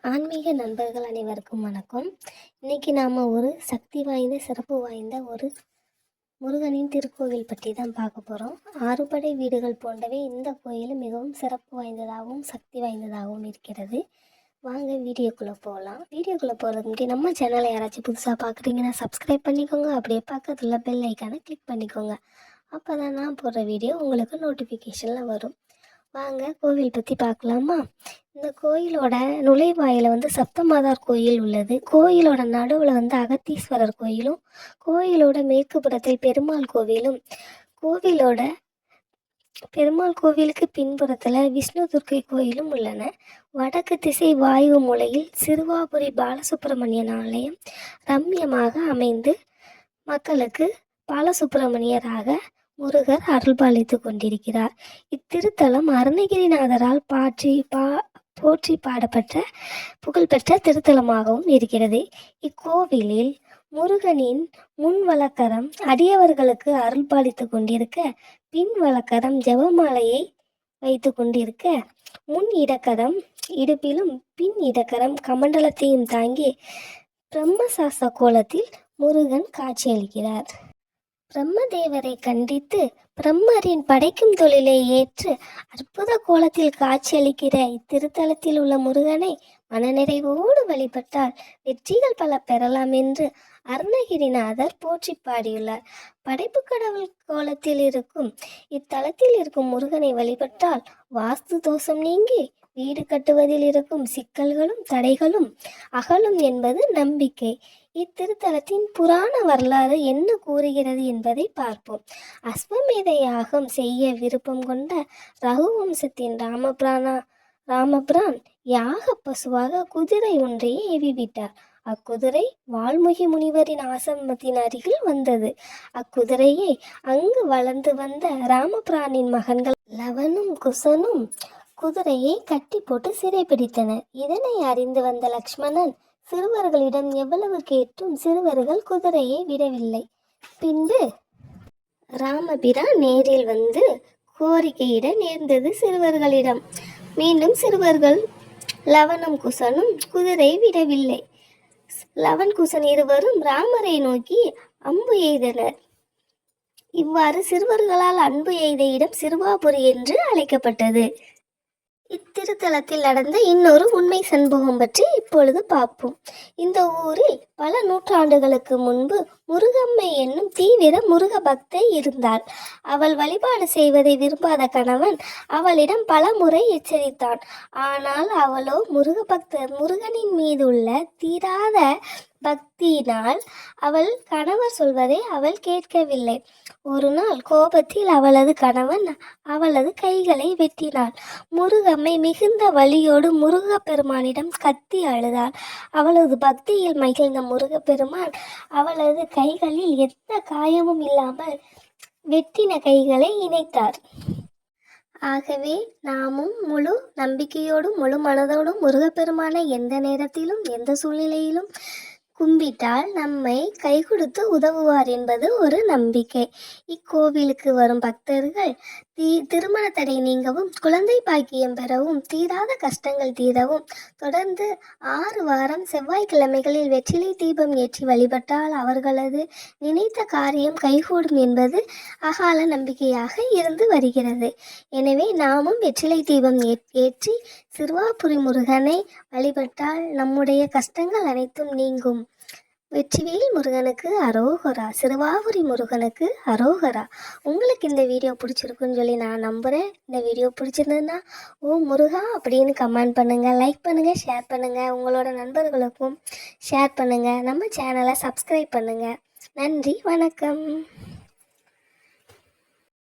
ஆன்மீக நண்பர்கள் அனைவருக்கும் வணக்கம். இன்னைக்கு நாம் ஒரு சக்தி வாய்ந்த சிறப்பு வாய்ந்த ஒரு முருகனின் திருக்கோவில் பற்றி தான் பார்க்க போகிறோம். ஆறுபடை வீடுகள் போன்றவே இந்த கோயில் மிகவும் சிறப்பு வாய்ந்ததாகவும் சக்தி வாய்ந்ததாகவும் இருக்கிறது. வாங்க வீடியோக்குள்ளே போகலாம். வீடியோக்குள்ளே போகிறதுக்கு முன்னாடி நம்ம சேனலை யாராச்சும் புதுசாக பார்க்குறீங்கன்னா சப்ஸ்கிரைப் பண்ணிக்கோங்க. அப்படியே பக்கத்தில் பெல் ஐக்கானை கிளிக் பண்ணிக்கோங்க. அப்போ தான் நான் போடுற வீடியோ உங்களுக்கு நோட்டிஃபிகேஷனில் வரும். வாங்க கோவில் பற்றி பார்க்கலாமா. இந்த கோயிலோட நுழைவாயில் சப்தமாதார் கோயில் உள்ளது. கோயிலோட நடுவில் அகத்தீஸ்வரர் கோயிலும், கோயிலோட மேற்கு புறத்தில் பெருமாள் கோவிலும், கோவிலோட பெருமாள் கோவிலுக்கு பின்புறத்தில் விஷ்ணு துர்க்கை கோயிலும் உள்ளன. வடக்கு திசை வாயு மூலையில் சிறுவாபுரி பாலசுப்பிரமணியன் ஆலயம் ரம்யமாக அமைந்து மக்களுக்கு பாலசுப்பிரமணியராக முருகர் அருள்பாலித்து கொண்டிருக்கிறார். இத்திருத்தலம் அருணகிரிநாதரால் போற்றி பாடப்பட்ட புகழ்பெற்ற திருத்தலமாகவும் இருக்கிறது. இக்கோவிலில் முருகனின் முன் வலக்கரம் அடியவர்களுக்கு அருள்பாலித்து கொண்டிருக்க, பின் வலக்கரம் ஜெபமாலையை வைத்து கொண்டிருக்க, முன் இடக்கரம் இடுப்பிலும் பின் இடக்கரம் கமண்டலத்தையும் தாங்கி பிரம்மசாச கோலத்தில் முருகன் காட்சியளிக்கிறார். பிரம்மதேவரை கண்டித்து பிரம்மரின் படைக்கும் தொழிலை ஏற்று அற்புத கோலத்தில் காட்சியளிக்கிற இத்திருத்தலத்தில் உள்ள முருகனை மனநிறைவோடு வழிபட்டால் வெற்றிகள் பல பெறலாம் என்று அருணகிரிநாதர் போற்றி பாடியுள்ளார். படைப்பு கடவுள் கோலத்தில் இருக்கும் இத்தலத்தில் இருக்கும் முருகனை வழிபட்டால் வாஸ்து தோஷம் நீங்கி வீடு கட்டுவதில் இருக்கும் சிக்கல்களும் தடைகளும் அகலும் என்பது நம்பிக்கை. இத்திருத்தலத்தின் புராண வரலாறு என்ன கூறுகிறது என்பதை பார்ப்போம். அஸ்வமேத யாகம் செய்ய விருப்பம் கொண்ட ரகுவம்சத்தின் ராமபிரான் யாக பசுவாக குதிரை ஒன்றையே ஏவிவிட்டார். அக்குதிரை வால்முகி முனிவரின் ஆசிரமத்தின் அருகில் வந்தது. அக்குதிரையை அங்கு வளர்ந்து வந்த ராமபிரானின் மகன்கள் லவனும் குசனும் குதிரையை கட்டி போட்டு சிறைப்பிடித்தனர். இதனை அறிந்து வந்த லக்ஷ்மணன் சிறுவர்களிடம் எவ்வளவு கேட்டும் சிறுவர்கள் குதிரையை விடவில்லை. பின்பு ராமபிரான் நேரில் வந்து கோரிக்கையிட நேர்ந்தது சிறுவர்களிடம். மீண்டும் சிறுவர்கள் லவனும் குசனும் குதிரை விடவில்லை. லவன் குசன் இருவரும் ராமரை நோக்கி அம்பு எய்தனர். இவ்வாறு சிறுவர்களால் அன்பு எய்த இடம் சிறுவாபுரி என்று அழைக்கப்பட்டது. இத்திருத்தலத்தில் நடந்த இன்னொரு உண்மை சம்பவம் பற்றி இப்பொழுது பார்ப்போம். இந்த ஊரில் பல நூற்றாண்டுகளுக்கு முன்பு முருகம்மை என்னும் தீவிர முருக பக்தை இருந்தாள். அவள் வழிபாடு செய்வதை விரும்பாத கணவன் அவளிடம் பல முறை எச்சரித்தான். ஆனால் அவளோ முருகனின் மீதுள்ள தீராத பக்தியினால் அவள் கணவர் சொல்வதை அவள் கேட்கவில்லை. ஒரு நாள் கோபத்தில் அவளது கணவன் அவளது கைகளை வெட்டினாள். முருகம்மை மிகுந்த வலியோடு முருகப்பெருமானிடம் கத்தி அழுதாள். அவளது பக்தியில் மகிழ்ந்த முருகப்பெருமான் அவளது கைகளில் எந்த காயமும் இல்லாமல் வெட்டின கைகளை இணைத்தார். ஆகவே நாமும் முழு நம்பிக்கையோடும் முழு மனதோடும் முருகப்பெருமானை எந்த நேரத்திலும் எந்த சூழ்நிலையிலும் கும்பிட்டால் நம்மை கை கொடுத்து உதவுவார் என்பது ஒரு நம்பிக்கை. இக்கோவிலுக்கு வரும் பக்தர்கள் திருமண தடை நீங்கவும், குழந்தை பாக்கியம் பெறவும், தீராத கஷ்டங்கள் தீரவும் தொடர்ந்து 6 வாரம் செவ்வாய்க்கிழமைகளில் வெற்றிலை தீபம் ஏற்றி வழிபட்டால் அவர்களது நினைத்த காரியம் கைகூடும் என்பது அகால நம்பிக்கையாக இருந்து வருகிறது. எனவே நாமும் வெற்றிலை தீபம் ஏற்றி சிறுவாபுரி முருகனை வழிபட்டால் நம்முடைய கஷ்டங்கள் அனைத்தும் நீங்கும். வெற்றிவேல் முருகனுக்கு அரோகரா, சிறுவாபுரி முருகனுக்கு அரோகரா. உங்களுக்கு இந்த வீடியோ பிடிச்சிருக்குன்னு சொல்லி நான் நம்புகிறேன். இந்த வீடியோ பிடிச்சிருந்ததுன்னா ஓ முருகா அப்படின்னு கமெண்ட் பண்ணுங்கள், லைக் பண்ணுங்கள், ஷேர் பண்ணுங்கள், உங்களோட நண்பர்களுக்கும் ஷேர் பண்ணுங்கள், நம்ம சேனலை சப்ஸ்கிரைப் பண்ணுங்கள். நன்றி, வணக்கம்.